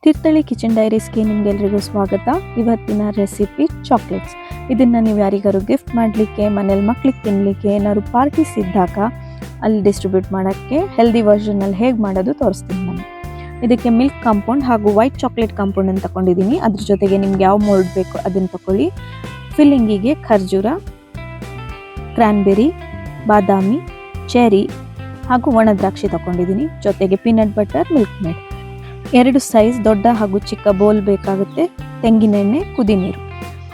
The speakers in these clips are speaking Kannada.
ತೀರ್ಥಹಳ್ಳಿ ಕಿಚನ್ ಡೈರೀಸ್ಗೆ ನಿಮಗೆಲ್ಲರಿಗೂ ಸ್ವಾಗತ. ಇವತ್ತಿನ ರೆಸಿಪಿ ಚಾಕ್ಲೇಟ್ಸ್. ಇದನ್ನು ನೀವು ಯಾರಿಗಾರು ಗಿಫ್ಟ್ ಮಾಡಲಿಕ್ಕೆ, ಮನೇಲಿ ಮಕ್ಳಿಗೆ ತಿನ್ನಲಿಕ್ಕೆ, ಏನಾದ್ರು ಪಾರ್ಟೀಸ್ ಇದ್ದಾಗ ಅಲ್ಲಿ ಡಿಸ್ಟ್ರಿಬ್ಯೂಟ್ ಮಾಡೋಕ್ಕೆ ಹೆಲ್ದಿ ವರ್ಷನಲ್ಲಿ ಹೇಗೆ ಮಾಡೋದು ತೋರಿಸ್ತೀನಿ ನಾನು. ಇದಕ್ಕೆ ಮಿಲ್ಕ್ ಕಾಂಪೌಂಡ್ ಹಾಗೂ ವೈಟ್ ಚಾಕ್ಲೇಟ್ ಕಾಂಪೌಂಡನ್ನು ತಗೊಂಡಿದ್ದೀನಿ. ಅದ್ರ ಜೊತೆಗೆ ನಿಮ್ಗೆ ಯಾವ ಮೋಲ್ಡ್ ಬೇಕು ಅದನ್ನು ತಗೊಳ್ಳಿ. ಫಿಲ್ಲಿಂಗಿಗೆ ಖರ್ಜೂರ, ಕ್ರ್ಯಾನ್ಬೆರಿ, ಬಾದಾಮಿ, ಚೆರಿ ಹಾಗೂ ಒಣ ದ್ರಾಕ್ಷಿ ತಗೊಂಡಿದ್ದೀನಿ. ಜೊತೆಗೆ peanut butter, milk made. 2 size ದೊಡ್ಡ ಹಾಗೂ ಚಿಕ್ಕ ಬೌಲ್ ಬೇಕಾಗುತ್ತೆ. ತೆಂಗಿನೆಣ್ಣೆ, ಕುದಿ ನೀರು,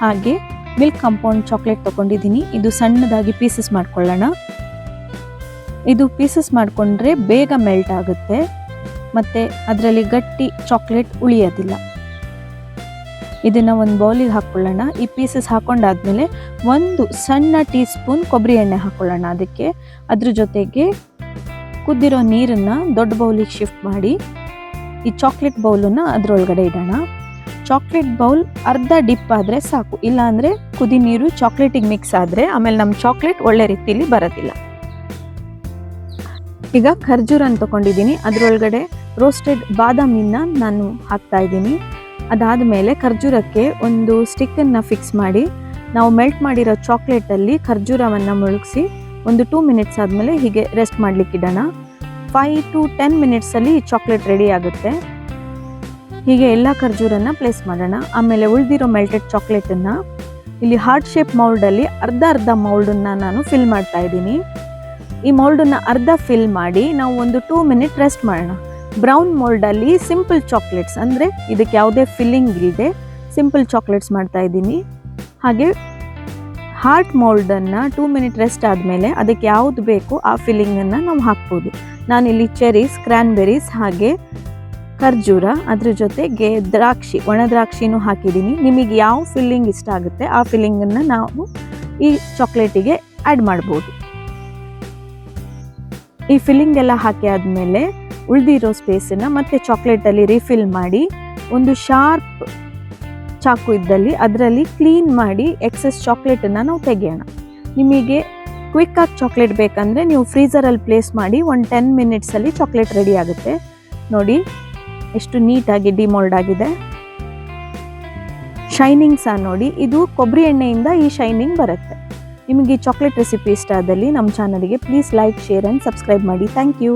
ಹಾಗೆ ಮಿಲ್ಕ್ ಕಾಂಪೌಂಡ್ ಚಾಕ್ಲೇಟ್ ತಗೊಂಡಿದ್ದೀನಿ. ಇದು ಸಣ್ಣದಾಗಿ ಪೀಸಸ್ ಮಾಡ್ಕೊಳ್ಳೋಣ. ಇದು ಪೀಸಸ್ ಮಾಡಿಕೊಂಡ್ರೆ ಬೇಗ ಮೆಲ್ಟ್ ಆಗುತ್ತೆ ಮತ್ತು ಅದರಲ್ಲಿ ಗಟ್ಟಿ ಚಾಕ್ಲೇಟ್ ಉಳಿಯೋದಿಲ್ಲ. ಇದನ್ನು ಒಂದು ಬೌಲಿಗೆ ಹಾಕ್ಕೊಳ್ಳೋಣ. ಈ ಪೀಸಸ್ ಹಾಕೊಂಡಾದ್ಮೇಲೆ 1 ಸಣ್ಣ ಟೀ ಸ್ಪೂನ್ ಕೊಬ್ಬರಿ ಎಣ್ಣೆ ಹಾಕ್ಕೊಳ್ಳೋಣ. ಅದಕ್ಕೆ ಅದ್ರ ಜೊತೆಗೆ ಕುದ್ದಿರೋ ನೀರನ್ನು ದೊಡ್ಡ ಬೌಲಿಗೆ ಶಿಫ್ಟ್ ಮಾಡಿ ಈ ಚಾಕ್ಲೇಟ್ ಬೌಲನ್ನು ಅದರೊಳಗಡೆ ಇಡೋಣ. ಚಾಕ್ಲೇಟ್ ಬೌಲ್ ಅರ್ಧ ಡಿಪ್ ಆದರೆ ಸಾಕು, ಇಲ್ಲಾಂದರೆ ಕುದಿ ನೀರು ಚಾಕ್ಲೇಟಿಗೆ ಮಿಕ್ಸ್ ಆದರೆ ಆಮೇಲೆ ನಮ್ಮ ಚಾಕ್ಲೇಟ್ ಒಳ್ಳೆ ರೀತಿಯಲ್ಲಿ ಬರೋದಿಲ್ಲ. ಈಗ ಖರ್ಜೂರನ್ನು ತೊಗೊಂಡಿದ್ದೀನಿ. ಅದರೊಳಗಡೆ ರೋಸ್ಟೆಡ್ ಬಾದಾಮಿನ ನಾನು ಹಾಕ್ತಾ ಇದ್ದೀನಿ. ಅದಾದಮೇಲೆ ಖರ್ಜೂರಕ್ಕೆ ಒಂದು ಸ್ಟಿಕ್ಕನ್ನು ಫಿಕ್ಸ್ ಮಾಡಿ ನಾವು ಮೆಲ್ಟ್ ಮಾಡಿರೋ ಚಾಕ್ಲೇಟಲ್ಲಿ ಖರ್ಜೂರವನ್ನು ಮುಳುಗಿಸಿ ಒಂದು 2 ಮಿನಿಟ್ಸ್ ಆದಮೇಲೆ ಹೀಗೆ ರೆಸ್ಟ್ ಮಾಡಲಿಕ್ಕೆ ಇಡೋಣ. 5 to 10 ಮಿನಿಟ್ಸಲ್ಲಿ ಚಾಕ್ಲೇಟ್ ರೆಡಿ ಆಗುತ್ತೆ. ಹೀಗೆ ಎಲ್ಲ ಖರ್ಜೂರನ್ನು ಪ್ಲೇಸ್ ಮಾಡೋಣ. ಆಮೇಲೆ ಉಳಿದಿರೋ ಮೆಲ್ಟೆಡ್ ಚಾಕ್ಲೇಟನ್ನು ಇಲ್ಲಿ ಹಾರ್ಟ್ ಶೇಪ್ ಮೌಲ್ಡಲ್ಲಿ ಅರ್ಧ ಮೌಲ್ಡನ್ನು ನಾನು ಫಿಲ್ ಮಾಡ್ತಾ ಇದ್ದೀನಿ. ಈ ಮೌಲ್ಡನ್ನು ಅರ್ಧ ಫಿಲ್ ಮಾಡಿ ನಾವು ಒಂದು 2 ಮಿನಿಟ್ ರೆಸ್ಟ್ ಮಾಡೋಣ. ಬ್ರೌನ್ ಮೌಲ್ಡಲ್ಲಿ ಸಿಂಪಲ್ ಚಾಕ್ಲೇಟ್ಸ್, ಅಂದರೆ ಇದಕ್ಕೆ ಯಾವುದೇ ಫಿಲ್ಲಿಂಗ್ ಇಲ್ಲದೆ ಸಿಂಪಲ್ ಚಾಕ್ಲೇಟ್ಸ್ ಮಾಡ್ತಾ ಇದ್ದೀನಿ. ಹಾಗೆ ಹಾರ್ಟ್ ಮೌಲ್ಡನ್ನು 2 ಮಿನಿಟ್ ರೆಸ್ಟ್ ಆದಮೇಲೆ ಅದಕ್ಕೆ ಯಾವುದು ಬೇಕು ಆ ಫಿಲ್ಲಿಂಗನ್ನು ನಾವು ಹಾಕ್ಬೋದು. ನಾನಿಲ್ಲಿ ಚೆರೀಸ್, ಕ್ರ್ಯಾನ್ಬೆರೀಸ್ ಹಾಗೆ ಖರ್ಜೂರ, ಅದ್ರ ಜೊತೆಗೆ ದ್ರಾಕ್ಷಿ, ಒಣ ದ್ರಾಕ್ಷಿನೂ ಹಾಕಿದ್ದೀನಿ. ನಿಮಗೆ ಯಾವ ಫಿಲ್ಲಿಂಗ್ ಇಷ್ಟ ಆಗುತ್ತೆ ಆ ಫಿಲ್ಲಿಂಗನ್ನು ನಾವು ಈ ಚಾಕ್ಲೇಟಿಗೆ ಆ್ಯಡ್ ಮಾಡ್ಬೋದು. ಈ ಫಿಲ್ಲಿಂಗ್ ಎಲ್ಲ ಹಾಕಿ ಆದಮೇಲೆ ಉಳಿದಿರೋ ಸ್ಪೇಸನ್ನು ಮತ್ತೆ ಚಾಕ್ಲೇಟಲ್ಲಿ ರೀಫಿಲ್ ಮಾಡಿ ಒಂದು ಶಾರ್ಪ್ ಚಾಕು ಇದ್ದಲ್ಲಿ ಅದರಲ್ಲಿ ಕ್ಲೀನ್ ಮಾಡಿ ಎಕ್ಸೆಸ್ ಚಾಕ್ಲೇಟನ್ನು ನಾವು ತೆಗೆಯೋಣ. ನಿಮಗೆ ಕ್ವಿಕ್ಕಾಗಿ ಚಾಕ್ಲೇಟ್ ಬೇಕಂದರೆ ನೀವು ಫ್ರೀಝರಲ್ಲಿ ಪ್ಲೇಸ್ ಮಾಡಿ ಒಂದು 10 ಮಿನಿಟ್ಸಲ್ಲಿ ಚಾಕ್ಲೇಟ್ ರೆಡಿ ಆಗುತ್ತೆ. ನೋಡಿ ಎಷ್ಟು ನೀಟಾಗಿ ಡಿಮೋಲ್ಡ್ ಆಗಿದೆ. ಶೈನಿಂಗ್ ಸಹ ನೋಡಿ, ಇದು ಕೊಬ್ಬರಿ ಎಣ್ಣೆಯಿಂದ ಈ ಶೈನಿಂಗ್ ಬರುತ್ತೆ. ನಿಮಗೆ ಈ ಚಾಕ್ಲೇಟ್ ರೆಸಿಪಿ ಇಷ್ಟ ಆದಲ್ಲಿ ನಮ್ಮ ಚಾನಲ್ಗೆ please like, share and subscribe ಮಾಡಿ. Thank you.